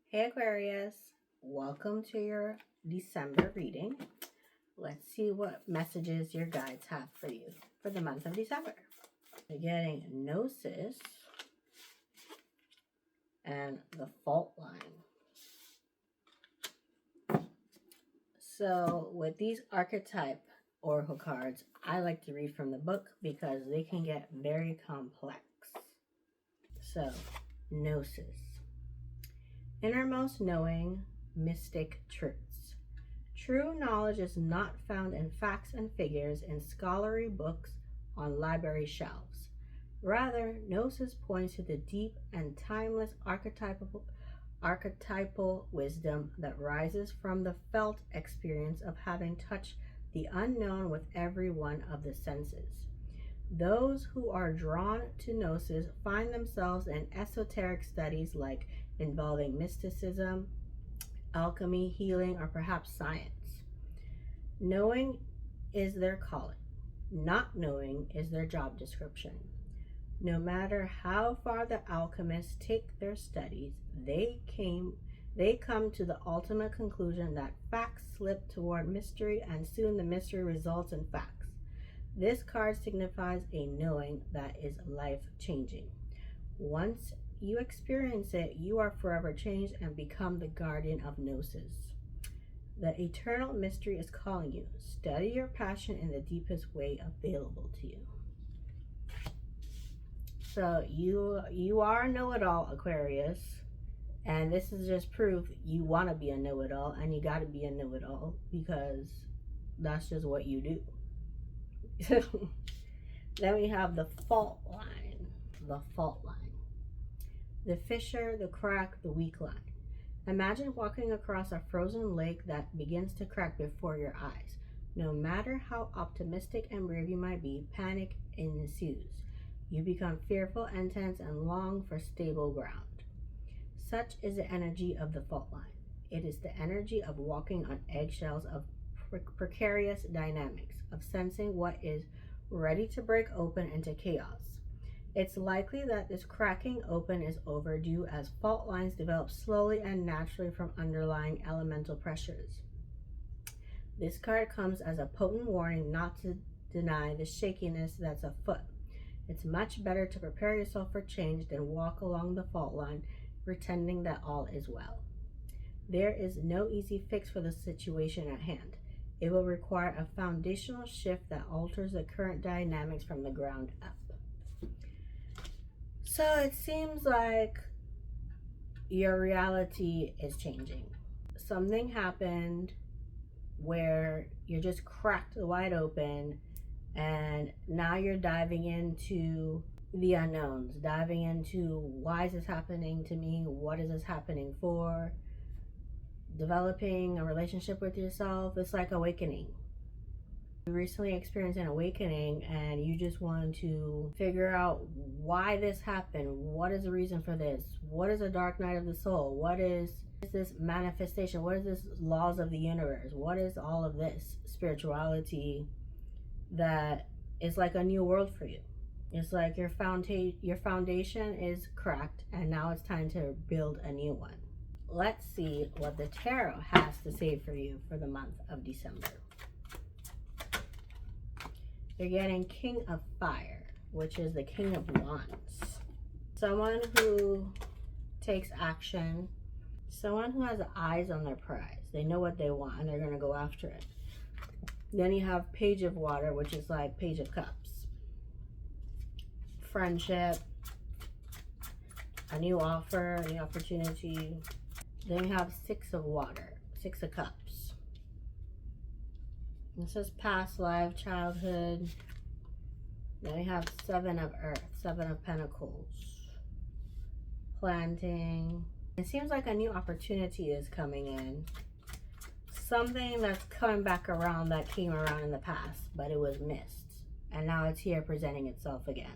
Hey Aquarius, welcome to your December reading. Let's see what messages your guides have for you for the month of December. You're getting Gnosis and the Fault Line. So with these archetype oracle cards, I like to read from the book because they can get very complex. So, Gnosis. Innermost knowing, mystic truths. True knowledge is not found in facts and figures in scholarly books on library shelves. Rather, Gnosis points to the deep and timeless archetypal wisdom that rises from the felt experience of having touched the unknown with every one of the senses. Those who are drawn to Gnosis find themselves in esoteric studies like involving mysticism, alchemy, healing, or perhaps science. Knowing is their calling. Not knowing is their job description. No matter how far the alchemists take their studies, they come to the ultimate conclusion that facts slip toward mystery, and soon the mystery results in facts. This card signifies a knowing that is life-changing. Once you experience it, you are forever changed and become the guardian of Gnosis. The eternal mystery is calling you. Study your passion in the deepest way available to you. So you are a know-it-all, Aquarius. And this is just proof you want to be a know-it-all, and you got to be a know-it-all because that's just what you do. Then we have the fault line. The fault line. The fissure, the crack, the weak line. Imagine walking across a frozen lake that begins to crack before your eyes. No matter how optimistic and brave you might be, panic ensues. You become fearful and tense and long for stable ground. Such is the energy of the fault line. It is the energy of walking on eggshells, of precarious dynamics, of sensing what is ready to break open into chaos. It's likely that this cracking open is overdue as fault lines develop slowly and naturally from underlying elemental pressures. This card comes as a potent warning not to deny the shakiness that's afoot. It's much better to prepare yourself for change than walk along the fault line pretending that all is well. There is no easy fix for the situation at hand. It will require a foundational shift that alters the current dynamics from the ground up. So it seems like your reality is changing. Something happened where you're just cracked wide open, and now you're diving into the unknowns, diving into why is this happening to me? What is this happening for? Developing a relationship with yourself. It's like awakening. You recently experienced an awakening and you just want to figure out why this happened. What is the reason for this? What is a dark night of the soul? What is this manifestation? What is this laws of the universe? What is all of this spirituality that is like a new world for you? It's like your foundation is cracked and now it's time to build a new one. Let's see what the tarot has to say for you for the month of December. You're getting King of Fire, which is the King of Wands. Someone who takes action. Someone who has eyes on their prize. They know what they want and they're going to go after it. Then you have Page of Water, which is like Page of Cups. Friendship. A new offer, a new opportunity. Then we have Six of Water, Six of Cups. This is past life, childhood. Then we have Seven of Earth, Seven of Pentacles. Planting. It seems like a new opportunity is coming in. Something that's coming back around that came around in the past, but it was missed. And now it's here presenting itself again.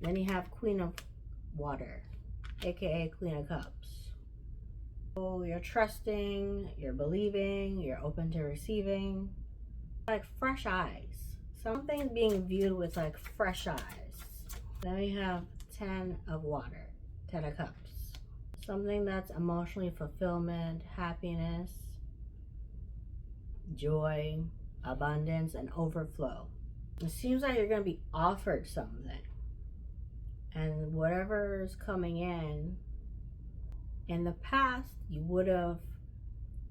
Then you have Queen of Water, aka Queen of Cups. So you're trusting, you're believing, you're open to receiving. Like fresh eyes. Something's being viewed with like fresh eyes. Then we have 10 of Water, 10 of Cups. Something that's emotionally fulfillment, happiness, joy, abundance, and overflow. It seems like you're going to be offered something. And whatever is coming in the past, you would have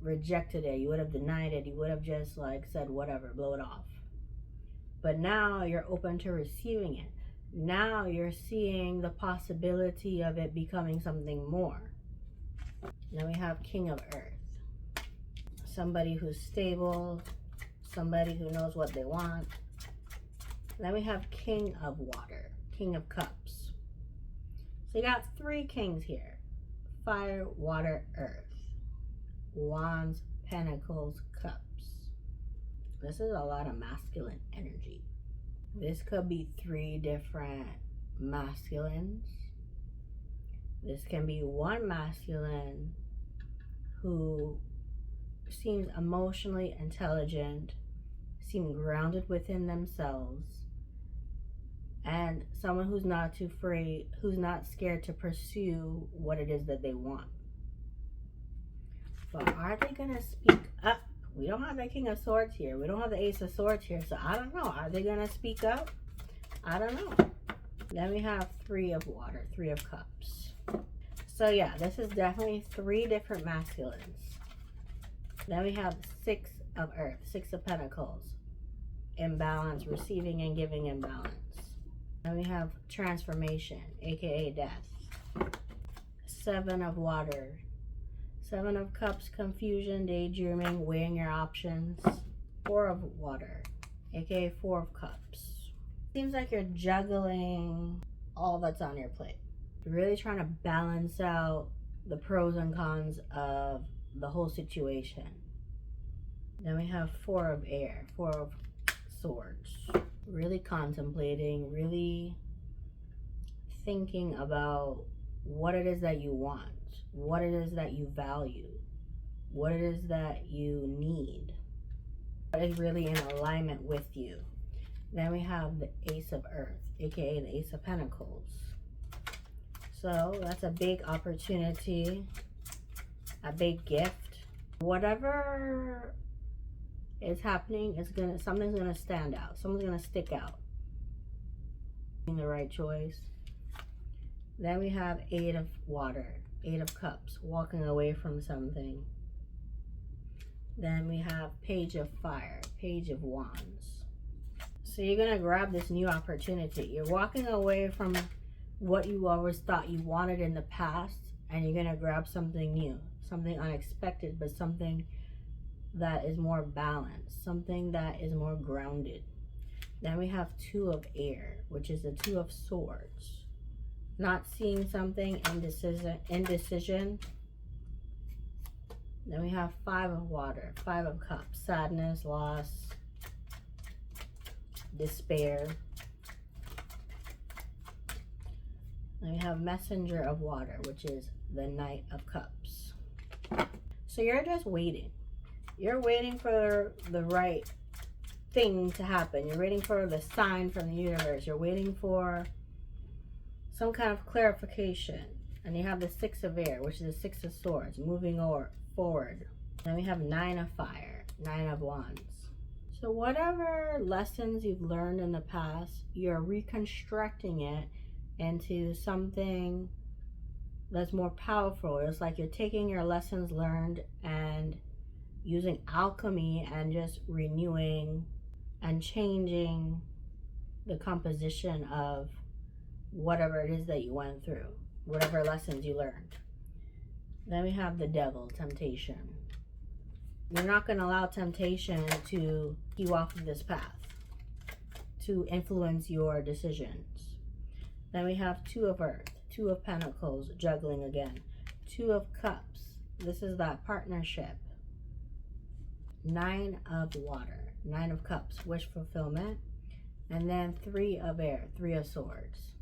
rejected it. You would have denied it. You would have just like said, whatever, blow it off. But now you're open to receiving it. Now you're seeing the possibility of it becoming something more. Now we have King of Earth. Somebody who's stable, somebody who knows what they want. Then we have King of Water, King of Cups. So you got 3 kings here. Fire, water, earth. Wands, pentacles, cups. This is a lot of masculine energy. This could be 3 different masculines. This can be one masculine who seems emotionally intelligent, seem grounded within themselves, and someone who's not too afraid, who's not scared to pursue what it is that they want. But are they gonna speak up? We don't have the King of Swords here. We don't have the Ace of Swords here. So I don't know. Are they gonna speak up? I don't know. Then we have 3 of Water, 3 of Cups. So yeah, this is definitely 3 different masculines. Then we have 6 of Earth, 6 of Pentacles. Imbalance, receiving and giving imbalance. Then we have Transformation, aka Death. 7 of Water. 7 of Cups, confusion, daydreaming, weighing your options. 4 of Water, aka 4 of Cups. Seems like you're juggling all that's on your plate. You're really trying to balance out the pros and cons of the whole situation. Then we have 4 of Air, 4 of Swords. Really contemplating, really thinking about what it is that you want, what it is that you value, what it is that you need, what is really in alignment with you. Then we have the Ace of Earth, aka the Ace of Pentacles. So that's a big opportunity, a big gift. Whatever is happening, something's gonna stand out, something's gonna stick out. The right choice. Then we have 8 of Water, 8 of Cups, walking away from something. Then we have Page of Fire, Page of Wands. So you're gonna grab this new opportunity. You're walking away from what you always thought you wanted in the past, and you're gonna grab something new, something unexpected, but something that is more balanced, something that is more grounded. Then we have 2 of Air, which is the 2 of Swords. Not seeing something, indecision. Then we have 5 of Water, 5 of Cups, sadness, loss, despair. Then we have Messenger of Water, which is the Knight of Cups. So you're just waiting. You're waiting for the right thing to happen. You're waiting for the sign from the universe. You're waiting for some kind of clarification. And you have the 6 of Air, which is the 6 of Swords, moving forward. Then we have 9 of Fire, 9 of Wands. So whatever lessons you've learned in the past, you're reconstructing it into something that's more powerful. It's like you're taking your lessons learned and using alchemy and just renewing and changing the composition of whatever it is that you went through, whatever lessons you learned. Then we have the Devil, temptation. You're not going to allow temptation to keep you off of this path, to influence your decisions. Then we have 2 of Earth, 2 of Pentacles, juggling again. 2 of Cups. This is that partnership. 9 of Water, 9 of Cups, wish fulfillment. And then 3 of Air, 3 of Swords.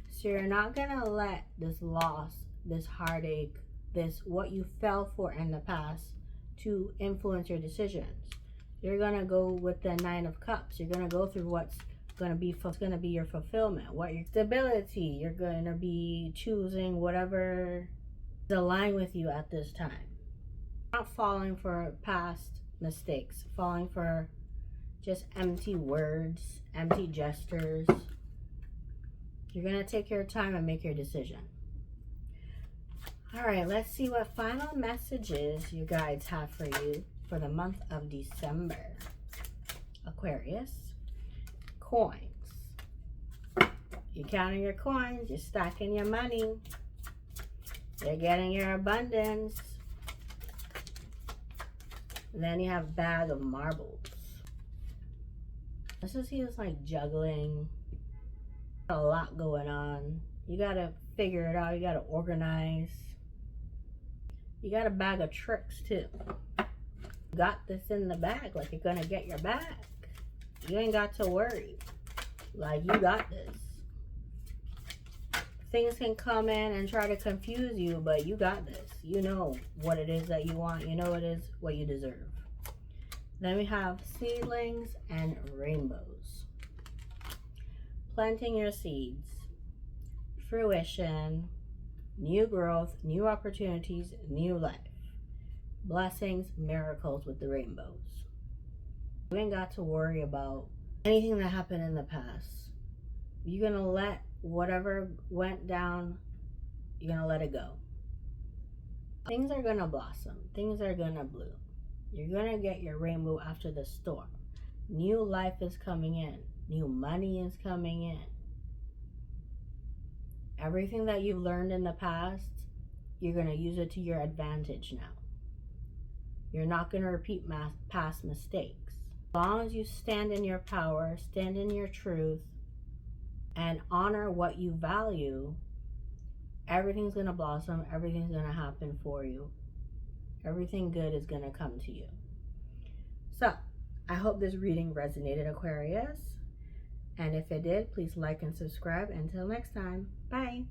So you're not going to let this loss, this heartache, this what you fell for in the past to influence your decisions. You're going to go with the 9 of Cups. You're going to go through what's going to be your fulfillment, what your stability. You're going to be choosing whatever align with you at this time. Not falling for past mistakes, falling for just empty words, empty gestures. You're going to take your time and make your decision. All right, let's see what final messages your guides have for you for the month of December. Aquarius. Coins. You're counting your coins. You're stacking your money. You're getting your abundance. And then you have bag of marbles. This is like juggling. A lot going on. You gotta figure it out. You gotta organize. You got a bag of tricks too. You got this in the bag, like you're gonna get your bag. You ain't got to worry. Like, you got this. Things can come in and try to confuse you, but you got this. You know what it is that you want. You know it is what you deserve. Then we have seedlings and rainbows. Planting your seeds. Fruition. New growth. New opportunities. New life. Blessings. Miracles with the rainbows. You ain't got to worry about anything that happened in the past. You're going to let whatever went down, you're going to let it go. Things are going to blossom. Things are going to bloom. You're going to get your rainbow after the storm. New life is coming in. New money is coming in. Everything that you've learned in the past, you're going to use it to your advantage now. You're not going to repeat past mistakes. As long as you stand in your power, stand in your truth, and honor what you value, everything's going to blossom. Everything's going to happen for you. Everything good is going to come to you. So, I hope this reading resonated, Aquarius. And if it did, please like and subscribe. Until next time, bye.